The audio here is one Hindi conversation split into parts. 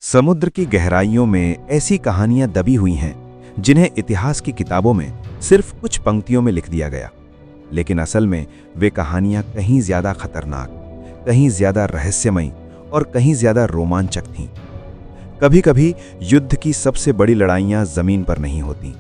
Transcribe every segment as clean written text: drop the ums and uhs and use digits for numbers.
समुद्र की गहराइयों में ऐसी कहानियां दबी हुई हैं जिन्हें इतिहास की किताबों में सिर्फ कुछ पंक्तियों में लिख दिया गया, लेकिन असल में वे कहानियां कहीं ज्यादा खतरनाक, कहीं ज्यादा रहस्यमयी और कहीं ज्यादा रोमांचक थीं। कभी कभी युद्ध की सबसे बड़ी लड़ाइयां जमीन पर नहीं होती,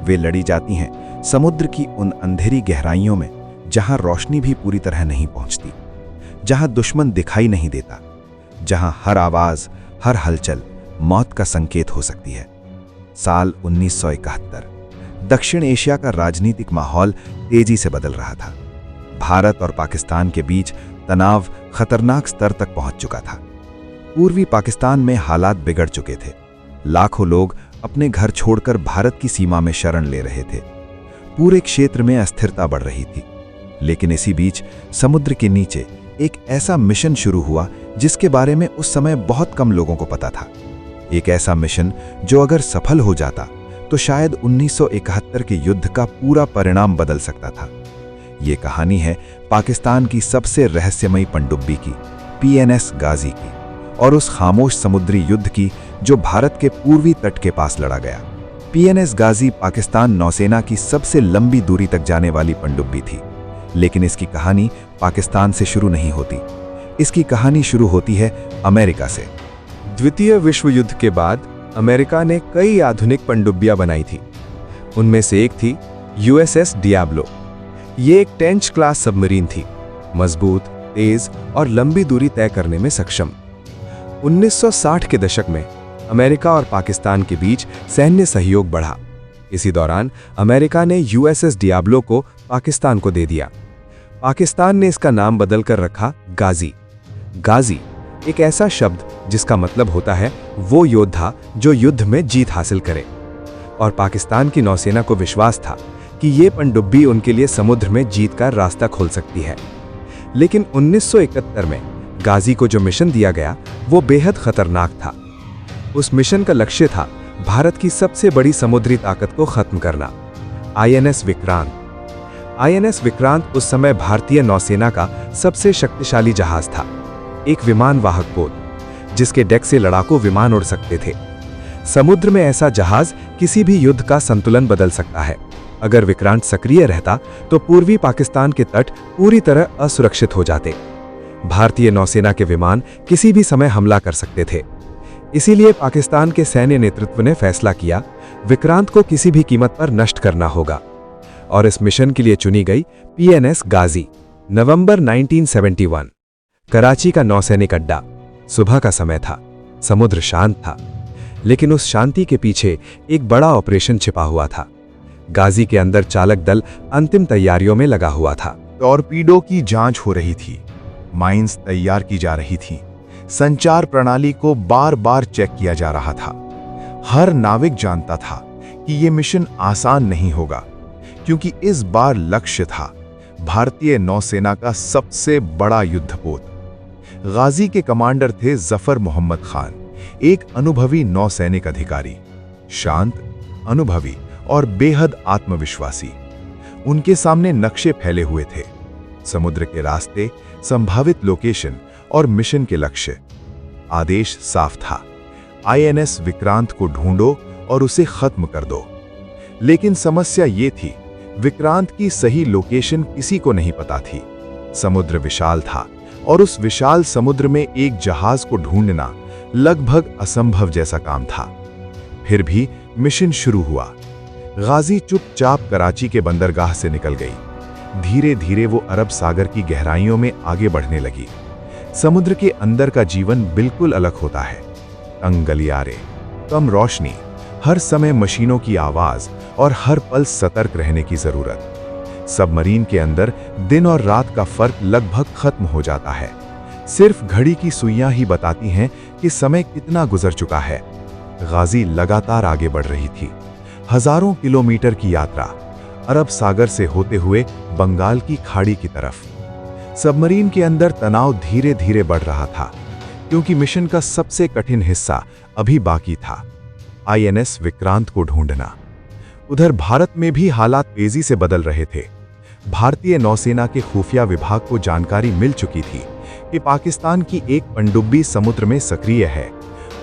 वे लड़ी जाती हैं समुद्र की उन अंधेरी गहराइयों में जहां रोशनी भी पूरी तरह नहीं पहुंचती, जहां दुश्मन दिखाई नहीं देता, जहां हर आवाज, हर हलचल मौत का संकेत हो सकती है। साल 1971 दक्षिण एशिया का राजनीतिक माहौल तेजी से बदल रहा था। भारत और पाकिस्तान के बीच तनाव खतरनाक स्तर तक पहुंच चुका था। पूर्वी पाकिस्तान में हालात बिगड़ चुके थे। लाखों लोग अपने घर छोड़कर भारत की सीमा में शरण ले रहे थे। पूरे क्षेत्र में अस्थिरता बढ़ रही थी। लेकिन इसी बीच समुद्र के नीचे एक ऐसा मिशन शुरू हुआ जिसके बारे में उस समय बहुत कम लोगों को पता था। एक ऐसा मिशन जो अगर सफल हो जाता तो शायद 1971 के युद्ध का पूरा परिणाम बदल सकता था। ये कहानी है पाकिस्तान की सबसे रहस्यमयी पनडुब्बी की, PNS गाजी की, और उस खामोश समुद्री युद्ध की जो भारत के पूर्वी तट के पास लड़ा गया। PNS गाजी पाकिस्तान नौसेना की सबसे लंबी दूरी तक जाने वाली पनडुब्बी थी। लेकिन इसकी कहानी पाकिस्तान से शुरू नहीं होती। इसकी कहानी शुरू होती है अमेरिका से। द्वितीय विश्व युद्ध के बाद अमेरिका ने कई आधुनिक पनडुब्बियां बनाई थी। उनमें से एक थी USS डियाब्लो। ये एक टेंच क्लास सबमरीन थी, मजबूत, तेज और लंबी दूरी तय करने में सक्षम। 1960 के दशक में अमेरिका और पाकिस्तान के बीच सैन्य सहयोग बढ़ा। इसी दौरान अमेरिका ने USS डियाब्लो को पाकिस्तान को दे दिया। पाकिस्तान ने इसका नाम बदलकर रखा गाजी। गाजी एक ऐसा शब्द जिसका मतलब होता है वो योद्धा जो युद्ध में जीत हासिल करे, और पाकिस्तान की नौसेना को विश्वास था कि ये पनडुब्बी उनके लिए समुद्र में जीत का रास्ता खोल सकती है। लेकिन 1971 में गाजी को जो मिशन दिया गया वो बेहद खतरनाक था। उस मिशन का लक्ष्य था भारत की सबसे बड़ी समुद्री ताकत को खत्म करना, INS विक्रांत। INS विक्रांत उस समय भारतीय नौसेना का सबसे शक्तिशाली जहाज था, एक विमान वाहक पोत जिसके डेक से लड़ाकू विमान उड़ सकते थे। समुद्र में ऐसा जहाज किसी भी युद्ध का संतुलन बदल सकता है। अगर विक्रांत सक्रिय रहता तो पूर्वी पाकिस्तान के तट पूरी तरह असुरक्षित हो जाते। भारतीय नौसेना के विमान किसी भी समय हमला कर सकते थे। इसीलिए पाकिस्तान के सैन्य नेतृत्व ने फैसला किया विक्रांत को किसी भी कीमत पर नष्ट करना होगा, और इस मिशन के लिए चुनी गई PNS गाजी। नवंबर 1971 कराची का नौसैनिक अड्डा। सुबह का समय था, समुद्र शांत था, लेकिन उस शांति के पीछे एक बड़ा ऑपरेशन छिपा हुआ था। गाजी के अंदर चालक दल अंतिम तैयारियों में लगा हुआ था। टॉर्पीडो की जांच हो रही थी, माइंस तैयार की जा रही थी, संचार प्रणाली को बार बार चेक किया जा रहा था। हर नाविक जानता था कि यह मिशन आसान नहीं होगा, क्योंकि इस बार लक्ष्य था भारतीय नौसेना का सबसे बड़ा युद्धपोत। गाजी के कमांडर थे जफर मोहम्मद खान, एक अनुभवी नौसैनिक अधिकारी, शांत, अनुभवी और बेहद आत्मविश्वासी। उनके सामने नक्शे फैले हुए थे, समुद्र के रास्ते, संभावित लोकेशन और मिशन के लक्ष्य। आदेश साफ था, INS विक्रांत को ढूंढो और उसे खत्म कर दो। लेकिन समस्या ये थी, विक्रांत की सही लोकेशन किसी को नहीं पता थी। समुद्र विशाल था और उस विशाल समुद्र में एक जहाज को ढूंढना लगभग असंभव जैसा काम था। फिर भी मिशन शुरू हुआ। गाजी चुपचाप कराची के बंदरगाह से निकल गई। धीरे धीरे वो अरब सागर की गहराइयों में आगे बढ़ने लगी। समुद्र के अंदर का जीवन बिल्कुल अलग होता है। तंग गलियारे, कम रोशनी, हर समय मशीनों की आवाज और हर पल सतर्क रहने की जरूरत। सबमरीन के अंदर दिन और रात का फर्क लगभग खत्म हो जाता है। सिर्फ घड़ी की सुइयां ही बताती हैं कि समय कितना गुजर चुका है। गाजी लगातार आगे बढ़ रही थी। हजारों किलोमीटर की यात्रा, अरब सागर से होते हुए बंगाल की खाड़ी की तरफ। सबमरीन के अंदर तनाव धीरे धीरे बढ़ रहा था, क्योंकि मिशन का सबसे कठिन हिस्सा अभी बाकी था, INS विक्रांत को ढूंढना। उधर भारत में भी हालात तेजी से बदल रहे थे। भारतीय नौसेना के खुफिया विभाग को जानकारी मिल चुकी थी कि पाकिस्तान की एक पनडुब्बी समुद्र में सक्रिय है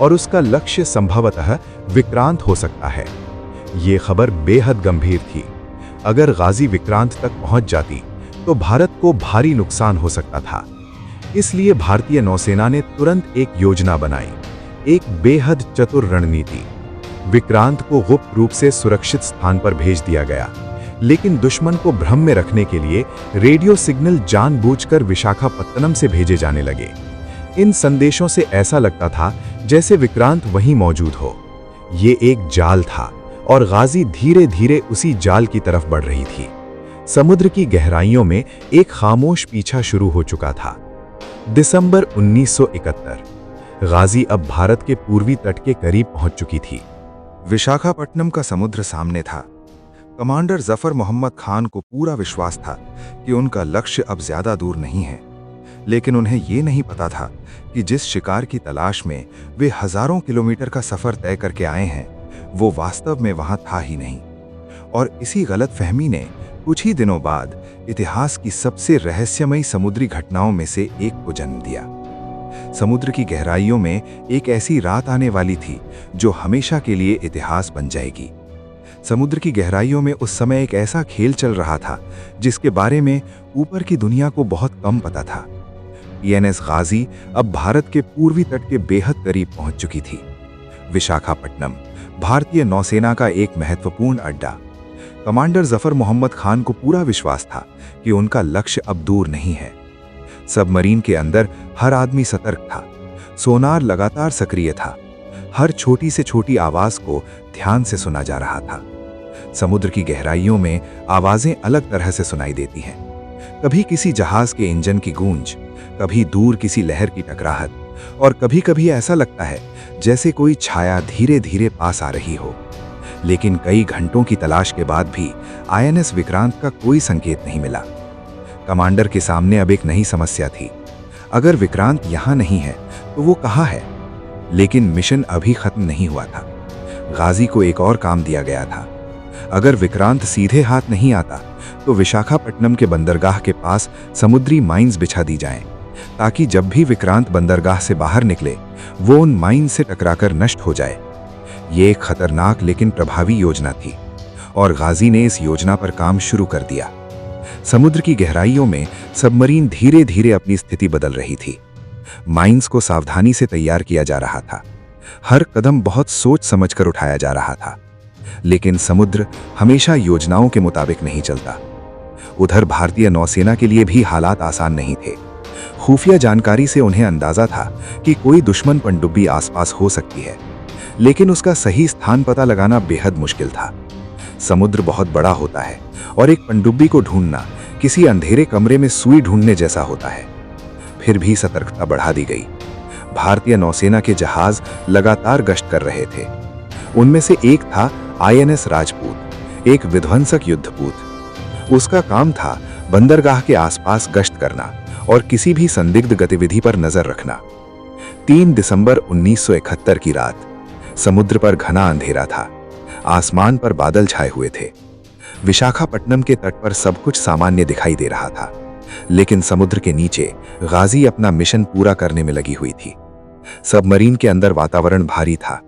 और उसका लक्ष्य संभवतः विक्रांत हो सकता है। ये खबर बेहद गंभीर थी। अगर गाजी विक्रांत तक पहुंच जाती तो भारत को भारी नुकसान हो सकता था। इसलिए भारतीय नौसेना ने तुरंत एक योजना बनाई, एक बेहद चतुर रणनीति। विक्रांत को गुप्त रूप से सुरक्षित स्थान पर भेज दिया गया, लेकिन दुश्मन को भ्रम में रखने के लिए रेडियो सिग्नल जानबूझकर विशाखापत्तनम से भेजे जाने लगे। इन संदेशों से ऐसा लगता था जैसे विक्रांत वहीं मौजूद हो। ये एक जाल था और गाजी धीरे धीरे उसी जाल की तरफ बढ़ रही थी। समुद्र की गहराइयों में एक खामोश पीछा शुरू हो चुका था। दिसंबर 1971। गाजी अब भारत के पूर्वी तट के करीब पहुंच चुकी थी। विशाखापट्टनम का समुद्र सामने था। कमांडर जफर मोहम्मद खान को पूरा विश्वास था कि उनका लक्ष्य अब ज्यादा दूर नहीं है, लेकिन उन्हें ये नहीं पता था कि जिस शिकार की तलाश में वे हजारों किलोमीटर का सफर तय करके आए हैं, वो वास्तव में वहां था ही नहीं। और इसी गलतफहमी ने कुछ ही दिनों बाद इतिहास की सबसे रहस्यमयी समुद्री घटनाओं में से एक को जन्म दिया। समुद्र की गहराइयों में एक ऐसी रात आने वाली थी जो हमेशा के लिए इतिहास बन जाएगी। समुद्र की गहराइयों में उस समय एक ऐसा खेल चल रहा था जिसके बारे में ऊपर की दुनिया को बहुत कम पता था। पीएनएस गाजी अब भारत के पूर्वी तट के बेहद करीब पहुंच चुकी थी। विशाखापट्टनम भारतीय नौसेना का एक महत्वपूर्ण अड्डा। कमांडर जफर मोहम्मद खान को पूरा विश्वास था कि उनका लक्ष्य अब दूर नहीं है। सबमरीन के अंदर हर आदमी सतर्क था। सोनार लगातार सक्रिय था। हर छोटी से छोटी आवाज को ध्यान से सुना जा रहा था। समुद्र की गहराइयों में आवाजें अलग तरह से सुनाई देती हैं। कभी किसी जहाज के इंजन की गूंज, कभी दूर किसी लहर की टकराहट, और कभी-कभी ऐसा लगता है जैसे कोई छाया धीरे धीरे पास आ रही हो। लेकिन कई घंटों की तलाश के बाद भी आईएनएस विक्रांत का कोई संकेत नहीं मिला। कमांडर के सामने अब एक नई समस्या थी। अगर विक्रांत यहां नहीं है तो वो कहां है? लेकिन मिशन अभी खत्म नहीं हुआ था। गाजी को एक और काम दिया गया था। अगर विक्रांत सीधे हाथ नहीं आता तो विशाखापट्टनम के बंदरगाह के पास समुद्री माइंस बिछा दी जाएं, ताकि जब भी विक्रांत बंदरगाह से बाहर निकले वो उन माइंस से टकराकर नष्ट हो जाए। ये एक खतरनाक लेकिन प्रभावी योजना थी और गाजी ने इस योजना पर काम शुरू कर दिया। समुद्र की गहराइयों में सबमरीन धीरे धीरे अपनी स्थिति बदल रही थी। माइंस को सावधानी से तैयार किया जा रहा था। हर कदम बहुत सोच समझकर उठाया जा रहा था। लेकिन समुद्र हमेशा योजनाओं के मुताबिक नहीं चलता। उधर भारतीय नौसेना के लिए भी हालात आसान नहीं थे। खुफिया जानकारी से उन्हें अंदाजा था कि कोई दुश्मन पनडुब्बी आसपास हो सकती है, लेकिन उसका सही स्थान पता लगाना बेहद मुश्किल था। समुद्र बहुत बड़ा होता है और एक पनडुब्बी को ढूंढना किसी अंधेरे कमरे में सुई ढूंढने जैसा होता है। फिर भी सतर्कता बढ़ा दी गई। भारतीय नौसेना के जहाज लगातार गश्त कर रहे थे। उनमें से एक था आईएनएस राजपूत, एक विध्वंसक युद्धपूत। उसका काम था बंदरगाह के आसपास गश्त करना और किसी भी संदिग्ध गतिविधि पर नजर रखना। 3 दिसंबर 1971 की रात समुद्र पर घना अंधेरा था। आसमान पर बादल छाए हुए थे। विशाखापट्टनम के तट पर सब कुछ सामान्य दिखाई दे रहा था, लेकिन समुद्र के नीचे गाजी अपना मिशन पूरा करने में लगी हुई थी। सबमरीन के अंदर वातावरण भारी था।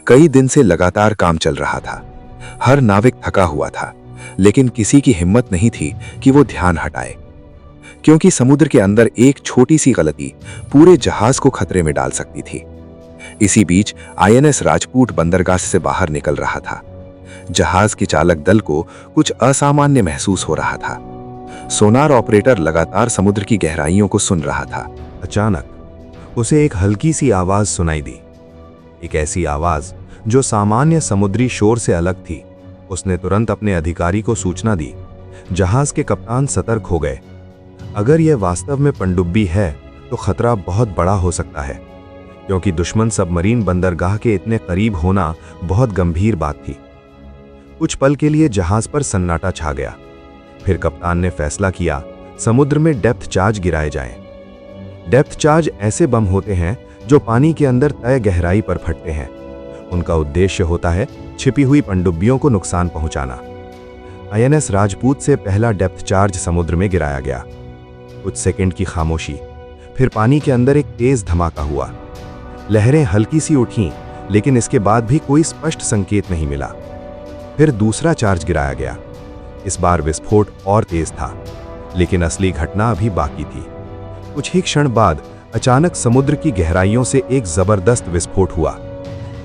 कई दिन से लगातार काम चल रहा था। हर नाविक थका हुआ था, लेकिन किसी की हिम्मत नहीं थी कि वो ध्यान हटाए, क्योंकि समुद्र के अंदर एक छोटी सी गलती पूरे जहाज को खतरे में डाल सकती थी। इसी बीच आईएनएस राजपूत बंदरगाह से बाहर निकल रहा था। जहाज के चालक दल को कुछ असामान्य महसूस हो रहा था। सोनार ऑपरेटर लगातार समुद्र की गहराइयों को सुन रहा था। अचानक उसे एक हल्की सी आवाज सुनाई दी, एक ऐसी आवाज जो सामान्य समुद्री शोर से अलग थी। उसने तुरंत अपने अधिकारी को सूचना दी। जहाज के कप्तान सतर्क हो गए। अगर यह वास्तव में पनडुब्बी है तो खतरा बहुत बड़ा हो सकता है, क्योंकि दुश्मन सबमरीन बंदरगाह के इतने करीब होना बहुत गंभीर बात थी। कुछ पल के लिए जहाज पर सन्नाटा छा गया। फिर कप्तान ने फैसला किया, समुद्र में डेप्थ चार्ज गिराए जाएं। डेप्थ चार्ज ऐसे बम होते हैं जो पानी के अंदर तय गहराई पर फटते हैं। उनका उद्देश्य होता है छिपी हुई पनडुब्बियों को नुकसान पहुंचाना। आईएनएस राजपूत से पहला डेप्थ चार्ज समुद्र में गिराया गया। कुछ सेकंड की खामोशी, फिर पानी के अंदर एक तेज धमाका हुआ। लहरें हल्की सी उठीं, लेकिन इसके बाद भी कोई स्पष्ट संकेत नहीं मिला। फिर दूसरा चार्ज गिराया गया। इस बार विस्फोट और तेज था, लेकिन असली घटना अभी बाकी थी। कुछ ही क्षण बाद अचानक समुद्र की गहराइयों से एक जबरदस्त विस्फोट हुआ,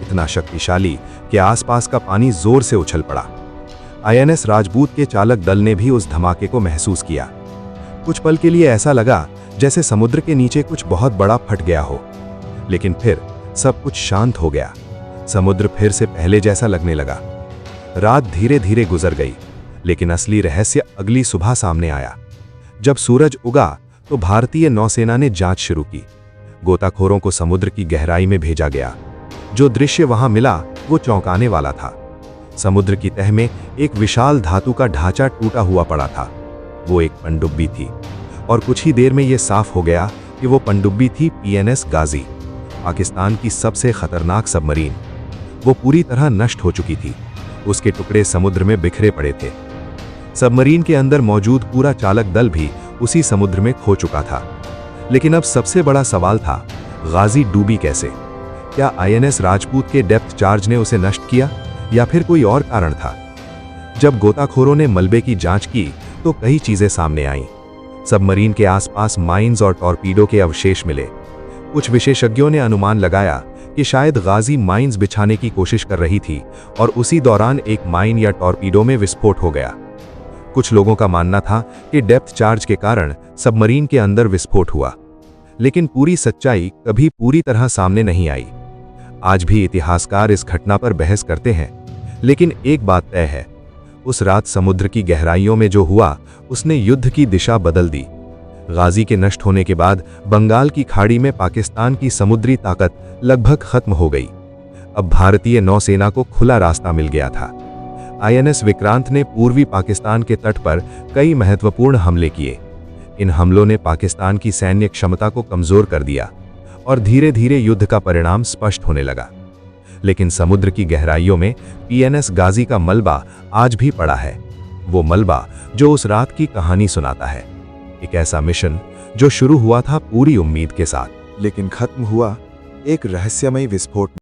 इतना शक्तिशाली कि आसपास का पानी जोर से उछल पड़ा। आईएनएस राजपूत के चालक दल ने भी उस धमाके को महसूस किया। कुछ पल के लिए ऐसा लगा जैसे समुद्र के नीचे कुछ बहुत बड़ा फट गया हो, लेकिन फिर सब कुछ शांत हो गया। समुद्र फिर से पहले जैसा लगने लगा। रात धीरे धीरे गुजर गई, लेकिन असली रहस्य अगली सुबह सामने आया। जब सूरज उगा तो भारतीय नौसेना ने जांच शुरू की। गोताखोरों को समुद्र की गहराई में भेजा गया। जो दृश्य वहां मिला वो चौंकाने वाला था। समुद्र की तह में एक विशाल धातु का ढांचा टूटा हुआ पड़ा था। वो एक पनडुब्बी थी, और कुछ ही देर में यह साफ हो गया कि वो पनडुब्बी थी पीएनएस गाजी, पाकिस्तान की सबसे खतरनाक सबमरीन। वो पूरी तरह नष्ट हो चुकी थी। उसके टुकड़े समुद्र में बिखरे पड़े थे। सबमरीन के अंदर मौजूद पूरा चालक दल भी उसी समुद्र में खो चुका था। लेकिन अब सबसे बड़ा सवाल था, गाजी डूबी कैसे? क्या आईएनएस राजपूत के डेप्थ चार्ज ने उसे नष्ट किया, या फिर कोई और कारण था? जब गोताखोरों ने मलबे की जांच की तो कई चीजें सामने आईं। सबमरीन के आसपास माइंस और टॉर्पीडो के अवशेष मिले। कुछ विशेषज्ञों ने अनुमान लगाया कि शायद गाजी माइंस बिछाने की कोशिश कर रही थी और उसी दौरान एक माइन या टॉर्पीडो में विस्फोट हो गया। कुछ लोगों का मानना था कि डेप्थ चार्ज के कारण सबमरीन के अंदर विस्फोट हुआ, लेकिन पूरी सच्चाई कभी पूरी तरह सामने नहीं आई। आज भी इतिहासकार इस घटना पर बहस करते हैं, लेकिन एक बात तय है, उस रात समुद्र की गहराइयों में जो हुआ उसने युद्ध की दिशा बदल दी। गाजी के नष्ट होने के बाद बंगाल की खाड़ी में पाकिस्तान की समुद्री ताकत लगभग खत्म हो गई। अब भारतीय नौसेना को खुला रास्ता मिल गया था। आईएनएस विक्रांत ने पूर्वी पाकिस्तान के तट पर कई महत्वपूर्ण हमले किए। इन हमलों ने पाकिस्तान की सैन्य क्षमता को कमजोर कर दिया और धीरे धीरे युद्ध का परिणाम स्पष्ट होने लगा। लेकिन समुद्र की गहराइयों में पीएनएस गाजी का मलबा आज भी पड़ा है। वो मलबा जो उस रात की कहानी सुनाता है। एक ऐसा मिशन जो शुरू हुआ था पूरी उम्मीद के साथ, लेकिन खत्म हुआ एक रहस्यमय विस्फोट।